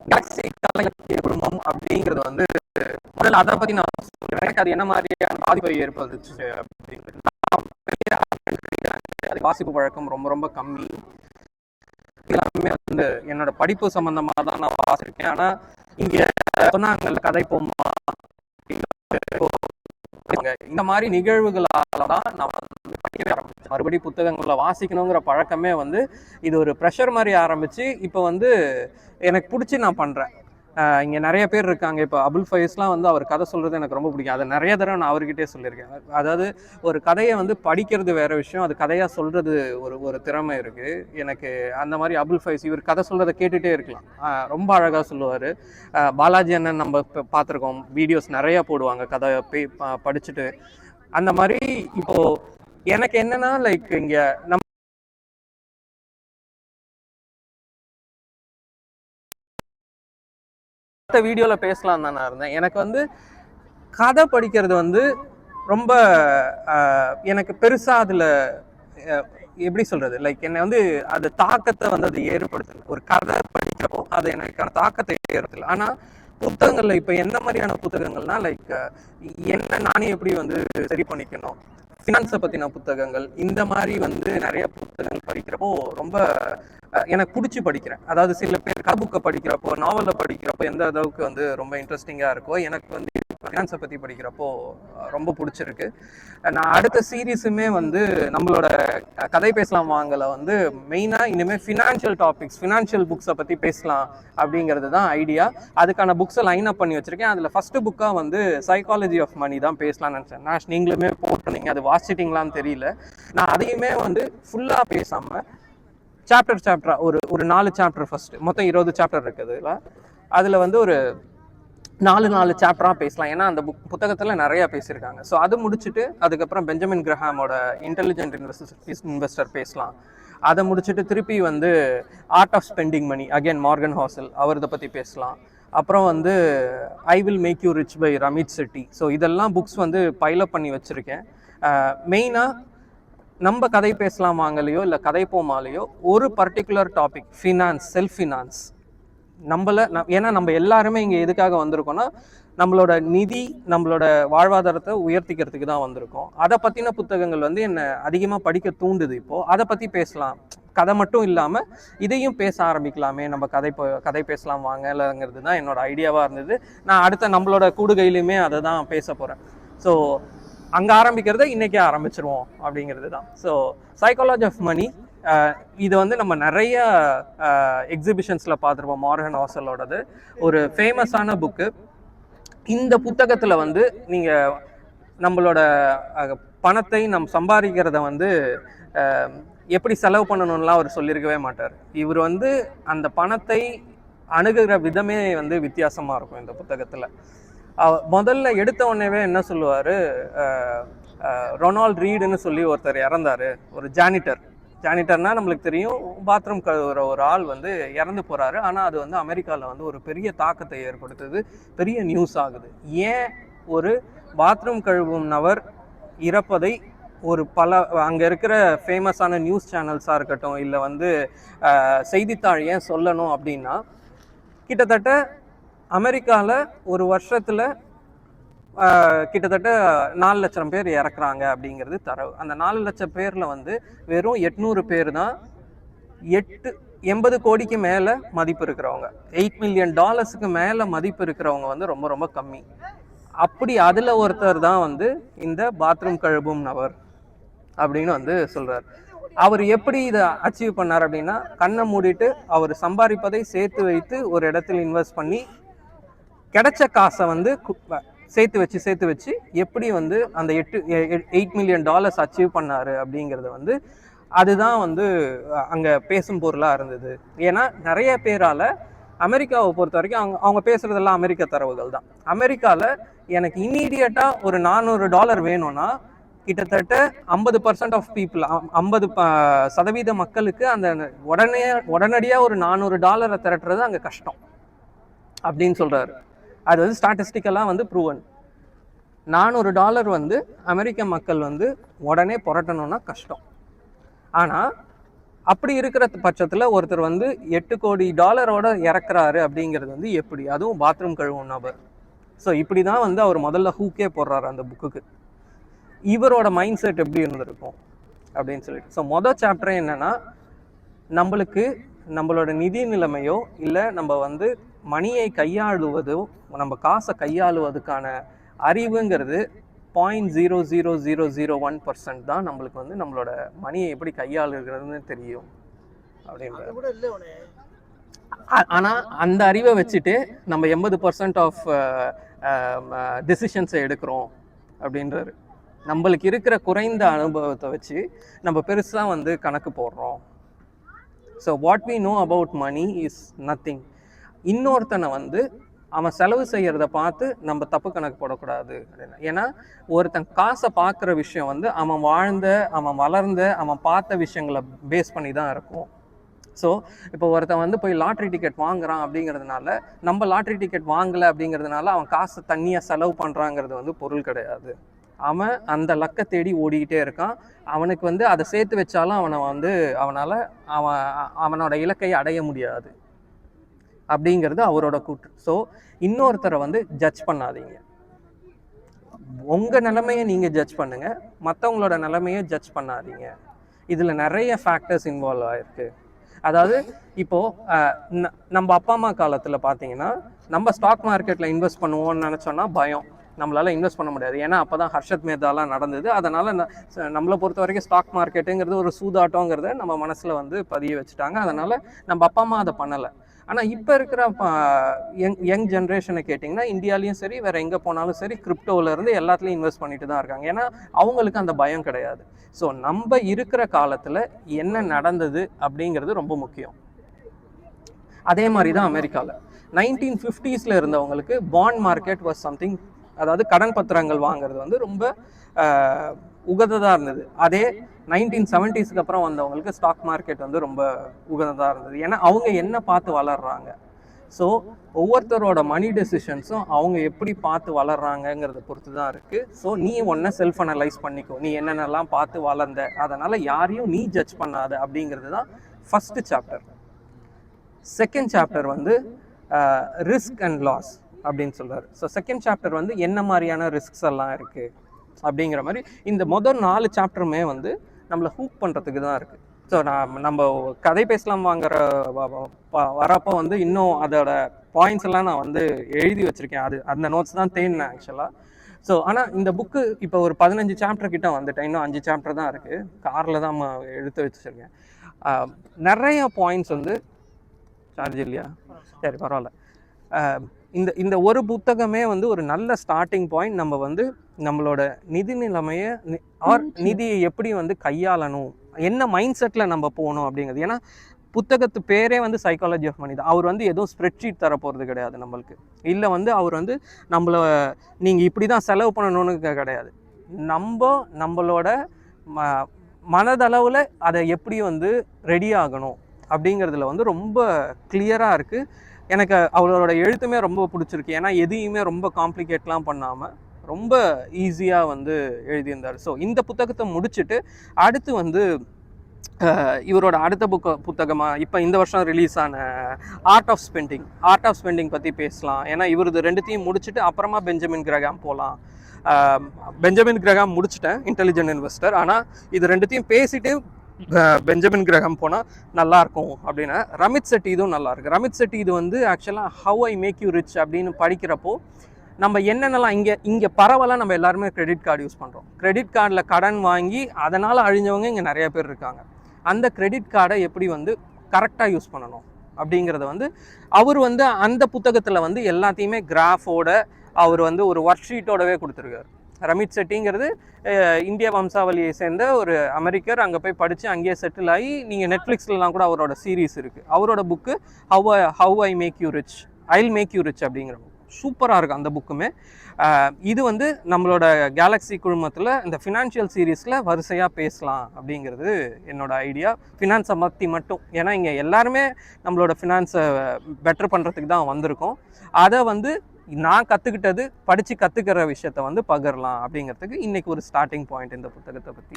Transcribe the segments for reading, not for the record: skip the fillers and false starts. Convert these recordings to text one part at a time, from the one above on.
Galaxy கலை இலக்கிய குடும்பம் அப்படிங்கிறது வந்து முதல்ல அதை பத்தி நான் சொல்றேன். எனக்கு அது என்ன மாதிரியான பாதிப்பை ஏற்படுத்துச்சு அப்படின்னு. அது வாசிப்பு பழக்கம் ரொம்ப ரொம்ப கம்மி. எல்லாமே வந்து என்னோட படிப்பு சம்பந்தமா தான் நான் வாசிருக்கேன். ஆனா இங்க சொன்னாங்கல்ல கதை போமா, இந்த மாதிரி நிகழ்வுகளால தான் நான் வந்து படிக்கவே ஆரம்பிச்சேன். மறுபடி புத்தகங்களை வாசிக்கணுங்கிற பழக்கமே வந்து இது ஒரு ப்ரெஷர் மாதிரி ஆரம்பிச்சு இப்போ வந்து எனக்கு பிடிச்சி நான் பண்றேன். இங்கே நிறைய பேர் இருக்காங்க. இப்போ அபுல் ஃபைஸ்லாம் வந்து அவர் கதை சொல்கிறது எனக்கு ரொம்ப பிடிக்கும். அதை நிறைய தடவை நான் அவர்கிட்டே சொல்லியிருக்கேன். அதாவது ஒரு கதையை வந்து படிக்கிறது வேற விஷயம், அது கதையாக சொல்கிறது ஒரு திறமை இருக்குது எனக்கு. அந்த மாதிரி அபுல் ஃபைஸ் இவர் கதை சொல்கிறத கேட்டுகிட்டே இருக்கலாம். ரொம்ப அழகாக சொல்லுவார். பாலாஜி அண்ணன் நம்ம பார்த்துருக்கோம், வீடியோஸ் நிறையா போடுவாங்க கதை படிச்சுட்டு. அந்த மாதிரி இப்போது எனக்கு என்னென்னா லைக் இங்கே நம்ம வீடியோவில் பேசலாம் தான் நான் இருந்தேன். எனக்கு வந்து கதை படிக்கிறது வந்து ரொம்ப எனக்கு பெருசாக அதில் எப்படி சொல்கிறது, லைக் என்னை வந்து அது தாக்கத்தை வந்து அது ஏற்படுத்தலை. ஒரு கதை படிக்கிறப்போ அது எனக்கான தாக்கத்தை ஏற்படுத்தலை. ஆனால் புத்தகங்களில் இப்போ எந்த மாதிரியான புத்தகங்கள்னா லைக் என்ன நானே எப்படி வந்து சரி பண்ணிக்கணும், ஃபினான்ஸை பற்றின புத்தகங்கள், இந்த மாதிரி வந்து நிறைய புத்தகங்கள் படிக்கிறப்போ ரொம்ப எனக்கு பிடிச்சி படிக்கிறேன். அதாவது சில பேர் கதை புக்கை படிக்கிறப்போ, நாவலில் படிக்கிறப்போ எந்த அளவுக்கு வந்து ரொம்ப இன்ட்ரெஸ்டிங்காக இருக்கோ, எனக்கு வந்து ஃபினான்ஸை பற்றி படிக்கிறப்போ ரொம்ப பிடிச்சிருக்கு. நான் அடுத்த சீரீஸுமே வந்து நம்மளோட கதை பேசலாம் வாங்கலை வந்து மெயினாக இனிமேல் ஃபினான்ஷியல் டாபிக்ஸ், ஃபினான்ஷியல் புக்ஸை பற்றி பேசலாம் அப்படிங்கிறது தான் ஐடியா. அதுக்கான புக்ஸை லைன் அப் பண்ணி வச்சுருக்கேன். அதில் ஃபஸ்ட்டு புக்காக வந்து சைக்காலஜி ஆஃப் மணி தான் பேசலாம்னு நினச்சேன். நான் நீங்களுமே போட்டிருந்தீங்க, அது வாசிச்சிட்டிங்களான்னு தெரியல. நான் அதையுமே வந்து ஃபுல்லாக பேசாமல் சாப்டராக ஒரு 4 சாப்டர், ஃபஸ்ட்டு மொத்தம் 20 சாப்டர் இருக்குதுல, அதில் வந்து ஒரு 4 சாப்டராக பேசலாம். ஏன்னா அந்த புத்தகத்தில் நிறையா பேசியிருக்காங்க. ஸோ அது முடிச்சுட்டு அதுக்கப்புறம் பெஞ்சமின் கிரஹாமோட இன்டெலிஜென்ட் இன்வெஸ்டர் பேசலாம். அதை முடிச்சுட்டு திருப்பி வந்து art of spending money, again Morgan Housel, அவரதை பற்றி பேசலாம். அப்புறம் வந்து I will make you rich by Ramit Sethi. So இதெல்லாம் புக்ஸ் வந்து பைலப் பண்ணி வச்சுருக்கேன். மெயினாக நம்ம கதை பேசலாம் வாங்கலையோ இல்லை கதை போமாலையோ ஒரு particular topic, finance, self finance, ஏன்னா நம்ம எல்லாருமே இங்கே எதுக்காக வந்திருக்கோம்னா நம்மளோட நிதி, நம்மளோட வாழ்வாதாரத்தை உயர்த்திக்கிறதுக்கு தான் வந்திருக்கோம். அதை பற்றின புத்தகங்கள் வந்து என்னை அதிகமாக படிக்க தூண்டுது. இப்போது அதை பற்றி பேசலாம், கதை மட்டும் இல்லாமல் இதையும் பேச ஆரம்பிக்கலாமே, நம்ம கதை பேசலாம் வாங்கலைங்கிறது தான் என்னோட ஐடியாவாக இருந்தது. நான் அடுத்த நம்மளோட கூடுகையிலுமே அதை தான் பேச போகிறேன். ஸோ அங்கே ஆரம்பிக்கிறத இன்றைக்கே ஆரம்பிச்சிருவோம் அப்படிங்கிறது தான். ஸோ சைக்காலஜி ஆஃப் மணி, இது வந்து நம்ம நிறைய எக்ஸிபிஷன்ஸில் பார்த்துருப்போம். மார்கன் ஹாசலோடது ஒரு ஃபேமஸான புக்கு. இந்த புத்தகத்தில் வந்து நீங்கள் நம்மளோட பணத்தை சம்பாதிக்கிறத வந்து எப்படி செலவு பண்ணணும்லாம் அவர் சொல்லியிருக்கவே மாட்டார். இவர் வந்து அந்த பணத்தை அணுகுகிற விதமே வந்து வித்தியாசமாக இருக்கும் இந்த புத்தகத்தில். முதல்ல எடுத்த உடனேவே என்ன சொல்லுவார், ரொனால்ட் ரீடுன்னு சொல்லி ஒருத்தர் இறந்தார், ஒரு ஜானிட்டர்னா நம்மளுக்கு தெரியும், பாத்ரூம் கழுவுற ஒரு ஆள் வந்து இறந்து போகிறாரு. ஆனால் அது வந்து அமெரிக்காவில் வந்து ஒரு பெரிய தாக்கத்தை ஏற்படுத்துது, பெரிய நியூஸ் ஆகுது. ஏன் ஒரு பாத்ரூம் கழுவும் நபர் இறப்பதை ஒரு அங்கே இருக்கிற ஃபேமஸான நியூஸ் சேனல்ஸாக இருக்கட்டும், இல்லை வந்து செய்தித்தாள் ஏன் சொல்லணும் அப்படின்னா, கிட்டத்தட்ட அமெரிக்காவில் ஒரு வருஷத்தில் கிட்டத்தட்ட 4 லட்சம் பேர் இறக்குறாங்க அப்படிங்கிறது தரவு. அந்த 4 லட்சம் பேரில் வந்து வெறும் 800 பேர் தான் 80 கோடிக்கு மேலே மதிப்பு இருக்கிறவங்க, $8 மில்லியன் மேலே மதிப்பு இருக்கிறவங்க வந்து ரொம்ப ரொம்ப கம்மி. அப்படி அதில் ஒருத்தர் தான் வந்து இந்த பாத்ரூம் கழுவும் நபர் அப்படின்னு வந்து சொல்கிறார். அவர் எப்படி இதை அச்சீவ் பண்ணார் அப்படின்னா, கண்ணை மூடிட்டு அவர் சம்பாதிப்பதை சேர்த்து வைத்து ஒரு இடத்துல இன்வெஸ்ட் பண்ணி கிடைச்ச காசை வந்து சேர்த்து வச்சு எப்படி வந்து அந்த $8 மில்லியன் அச்சீவ் பண்ணாரு அப்படிங்கிறது வந்து அதுதான் வந்து அங்கே பேசும் பொருளாக இருந்தது. ஏன்னா நிறைய பேரால் அமெரிக்காவை பொறுத்த வரைக்கும் அவங்க பேசுகிறதெல்லாம் அமெரிக்க தரவுகள் தான். அமெரிக்காவில் எனக்கு இம்மீடியட்டாக ஒரு $400 வேணும்னா கிட்டத்தட்ட 50% ஆஃப் பீப்புள், 50% மக்களுக்கு அந்த உடனடியாக ஒரு $400 திரட்டுறது அங்கே கஷ்டம் அப்படின்னு சொல்கிறாரு. அது வந்து ஸ்டாட்டிஸ்டிக்கலாக வந்து ப்ரூவன். $400 வந்து அமெரிக்க மக்கள் வந்து உடனே புரட்டணும்னா கஷ்டம். ஆனால் அப்படி இருக்கிற பட்சத்தில் ஒருத்தர் வந்து $8 கோடி இறக்குறாரு அப்படிங்கிறது வந்து எப்படி, அதுவும் பாத்ரூம் கழுவும் நபர். ஸோ இப்படி தான் வந்து அவர் முதல்ல ஹூக்கே போடுறாரு அந்த புக்குக்கு. இவரோட மைண்ட் செட் எப்படி இருந்திருக்கும் அப்படின்னு சொல்லிட்டு. ஸோ மொதல் சாப்டரே என்னன்னா, நம்மளோட நிதி நிலைமையோ இல்லை நம்ம வந்து மணியை கையாளுவதோ, நம்ம காசை கையாளுவதுக்கான அறிவுங்கிறது 0.00001% தான் நம்மளுக்கு வந்து நம்மளோட மணியை எப்படி கையாளுகிறதுன்னு தெரியும் அப்படின்ற. ஆனால் அந்த அறிவை வச்சுட்டு நம்ம 80% ஆஃப் டெசிஷன்ஸை எடுக்கிறோம் அப்படின்றாரு. நம்மளுக்கு இருக்கிற குறைந்த அனுபவத்தை வச்சு நம்ம பெருசாக வந்து கணக்கு போடுறோம். So what we know about money is nothing. இன்னொருத்தனை வந்து அவன் செலவு செய்கிறத பார்த்து நம்ம தப்பு கணக்கு போடக்கூடாது. ஏன்னா ஒருத்தன் காசை பார்க்குற விஷயம் வந்து அவன் வாழ்ந்த, அவன் வளர்ந்த, அவன் பார்த்த விஷயங்களை பேஸ் பண்ணி தான் இருக்கும். ஸோ இப்போ ஒருத்தன் வந்து போய் லாட்ரி டிக்கெட் வாங்குறான் அப்படிங்கிறதுனால, நம்ம லாட்ரி டிக்கெட் வாங்கலை அப்படிங்கிறதுனால அவன் காசை தண்ணியாக செலவு பண்ணுறாங்கிறது வந்து பொருள் கிடையாது. அவன் அந்த லக்கை தேடி ஓடிக்கிட்டே இருக்கான். அவனுக்கு வந்து அதை சேர்த்து வச்சாலும் அவனால் அவனோட இலக்கை அடைய முடியாது அப்படிங்கிறது அவரோட கூற்று. ஸோ இன்னொருத்தரை வந்து ஜட்ஜ் பண்ணாதீங்க. உங்கள் நிலைமையை நீங்கள் ஜட்ஜ் பண்ணுங்க, மற்றவங்களோட நிலைமையை ஜட்ஜ் பண்ணாதீங்க. இதில் நிறைய ஃபேக்டர்ஸ் இன்வால்வ் ஆகிருக்கு. அதாவது இப்போது நம்ம அப்பா அம்மா காலத்தில் பார்த்தீங்கன்னா, நம்ம ஸ்டாக் மார்க்கெட்டில் இன்வெஸ்ட் பண்ணுவோம்னு நினச்சோன்னா பயம், நம்மளால் இன்வெஸ்ட் பண்ண முடியாது. ஏன்னா அப்போ தான் ஹர்ஷத் மேத்தாலாம் நடந்தது. அதனால் நம்மளை பொறுத்த வரைக்கும் ஸ்டாக் மார்க்கெட்டுங்கிறது ஒரு சூதாட்டங்கிறத நம்ம மனசில் வந்து பதிய வச்சுட்டாங்க. அதனால் நம்ம அப்பா அம்மா அதை பண்ணலை. ஆனால் இப்போ இருக்கிற யங் ஜென்ரேஷனை கேட்டிங்கன்னா, இந்தியாலையும் சரி வேறு எங்கே போனாலும் சரி கிரிப்டோவிலேருந்து எல்லாத்துலேயும் இன்வெஸ்ட் பண்ணிட்டு தான் இருக்காங்க. ஏன்னா அவங்களுக்கு அந்த பயம் கிடையாது. ஸோ நம்ம இருக்கிற காலத்தில் என்ன நடந்தது அப்படிங்கிறது ரொம்ப முக்கியம். அதே மாதிரி தான் அமெரிக்காவில் 1950s இருந்தவங்களுக்கு பாண்ட் மார்க்கெட் வாஸ் சம்திங், அதாவது கடன் பத்திரங்கள் வாங்குறது வந்து ரொம்ப உகந்ததாக இருந்தது. அதே 1970s அப்புறம் வந்தவங்களுக்கு ஸ்டாக் மார்க்கெட் வந்து ரொம்ப உகந்ததாக இருந்தது. ஏன்னா அவங்க என்ன பார்த்து வளர்றாங்க. ஸோ ஒவ்வொருத்தரோட மணி டெசிஷன்ஸும் அவங்க எப்படி பார்த்து வளர்றாங்கங்கிறத பொறுத்து தான் இருக்குது. ஸோ நீ ஒன்றை செல்ஃப் அனலைஸ் பண்ணிக்கோ, நீ என்னென்னலாம் பார்த்து வளர்ந்த, அதனால் யாரையும் நீ ஜட்ஜ் பண்ணாத அப்படிங்கிறது தான் ஃபஸ்ட்டு சாப்டர். செகண்ட் சாப்டர் வந்து ரிஸ்க் அண்ட் லாஸ் அப்படின்னு சொல்கிறார். ஸோ செகண்ட் சாப்டர் வந்து என்ன மாதிரியான ரிஸ்க்ஸ் எல்லாம் இருக்குது அப்படிங்கிற மாதிரி. இந்த முதல் 4 சாப்டருமே வந்து நம்மளை ஹூக் பண்ணுறதுக்கு தான் இருக்குது. ஸோ நம்ம கதை பேசலாம் வாங்குற வரப்போ வந்து இன்னும் அதோட பாயிண்ட்ஸ் எல்லாம் நான் வந்து எழுதி வச்சுருக்கேன். அந்த நோட்ஸ் தான் தேடினேன் ஆக்சுவலாக. ஸோ ஆனால் இந்த புக்கு இப்போ ஒரு 15 சாப்டர் கிட்ட வந்துட்டேன். இன்னும் 5 சாப்டர் தான் இருக்குது. காரில் தான் எடுத்து வச்சுருக்கேன். நிறைய பாயிண்ட்ஸ் வந்து சார்ஜ் இல்லையா, சரி பரவாயில்ல. இந்த ஒரு புத்தகமே வந்து ஒரு நல்ல ஸ்டார்டிங் பாயிண்ட். நம்ம வந்து நம்மளோட நிதி நிலைமையை நிதியை எப்படி வந்து கையாளணும், என்ன மைண்ட் செட்டில் நம்ம போகணும் அப்படிங்கிறது. ஏன்னா புத்தகத்து பேரே வந்து சைக்காலஜி ஆஃப் மணி தான். அவர் வந்து எதுவும் ஸ்ப்ரெட்ஷீட் தர போகிறது கிடையாது நம்மளுக்கு. இல்லை வந்து அவர் வந்து நம்மளை நீங்கள் இப்படி தான் செலவு பண்ணணும்னு கிடையாது. நம்மளோட மனதளவில் அதை எப்படி வந்து ரெடி ஆகணும் அப்படிங்கிறதுல வந்து ரொம்ப கிளியராக இருக்குது. எனக்கு அவரோட எழுத்துமே ரொம்ப பிடிச்சிருக்கு. ஏன்னா எதையுமே ரொம்ப காம்ப்ளிகேட்லாம் பண்ணாமல் ரொம்ப ஈஸியாக வந்து எழுதியிருந்தார். ஸோ இந்த புத்தகத்தை முடிச்சுட்டு அடுத்து வந்து இவரோட அடுத்த புத்தகமாக இப்போ இந்த வருஷம் ரிலீஸ் ஆன ஆர்ட் ஆஃப் ஸ்பெண்டிங் பற்றி பேசலாம். ஏன்னா இவரது 2த்தையும் முடிச்சுட்டு அப்புறமா பெஞ்சமின் கிரஹாம் போகலாம். பெஞ்சமின் கிரஹாம் முடிச்சுட்டேன், இன்டெலிஜென்ட் இன்வெஸ்டர். ஆனால் இது 2த்தையும் பேசிட்டு பெஞ்சமின் கிரஹாம் போனால் நல்லாயிருக்கும் அப்படின்னா ரமித் செட்டி இதுவும் நல்லாயிருக்கு. ரமித் செட்டி இது வந்து ஆக்சுவலாக how I make you rich அப்படின்னு படிக்கிறப்போ நம்ம என்னென்னலாம் இங்கே பரவலாக நம்ம எல்லாருமே கிரெடிட் கார்டு யூஸ் பண்ணுறோம். கிரெடிட் கார்டில் கடன் வாங்கி அதனால் அழிஞ்சவங்க இங்கே நிறைய பேர் இருக்காங்க. அந்த கிரெடிட் கார்டை எப்படி வந்து கரெக்டாக யூஸ் பண்ணணும் அப்படிங்கிறத வந்து அவர் வந்து அந்த புத்தகத்தில் வந்து எல்லாத்தையுமே கிராஃபோட அவர் வந்து ஒரு ஒர்க் ஷீட்டோடவே கொடுத்துருக்காரு. ரமித் செட்டிங்கிறது இந்திய வம்சாவளியை சேர்ந்த ஒரு அமெரிக்கர். அங்கே போய் படித்து அங்கேயே செட்டில் ஆகி நீங்கள் நெட்ஃப்ளிக்ஸ்லாம் கூட அவரோட சீரீஸ் இருக்குது. அவரோட book how I make you rich, I'll make you rich அப்படிங்கிற புக் சூப்பராக இருக்குது. அந்த புக்குமே இது வந்து நம்மளோட கேலக்ஸி குழுமத்தில் இந்த ஃபினான்ஷியல் சீரீஸில் வரிசையாக பேசலாம் அப்படிங்கிறது என்னோட ஐடியா. ஃபினான்ஸை பற்றி மட்டும், ஏன்னா இங்கே எல்லாருமே நம்மளோட ஃபினான்ஸை பெட்டர் பண்ணுறதுக்கு தான் வந்திருக்கோம். அதை வந்து நான் கற்றுக்கிட்டது படித்து கற்றுக்கிற விஷயத்த வந்து பகிரலாம் அப்படிங்கிறதுக்கு இன்றைக்கி ஒரு ஸ்டார்டிங் பாயிண்ட் இந்த புத்தகத்தை பற்றி.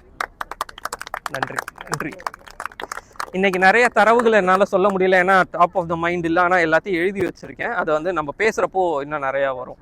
நன்றி. இன்னைக்கு நிறைய தரவுகள் என்னால் சொல்ல முடியல, ஏன்னா டாப் ஆஃப் த மைண்ட் இல்லை. ஆனால் எல்லாத்தையும் எழுதி வச்சிருக்கேன். அதை வந்து நம்ம பேசுகிறப்போ இன்னும் நிறையா வரும்.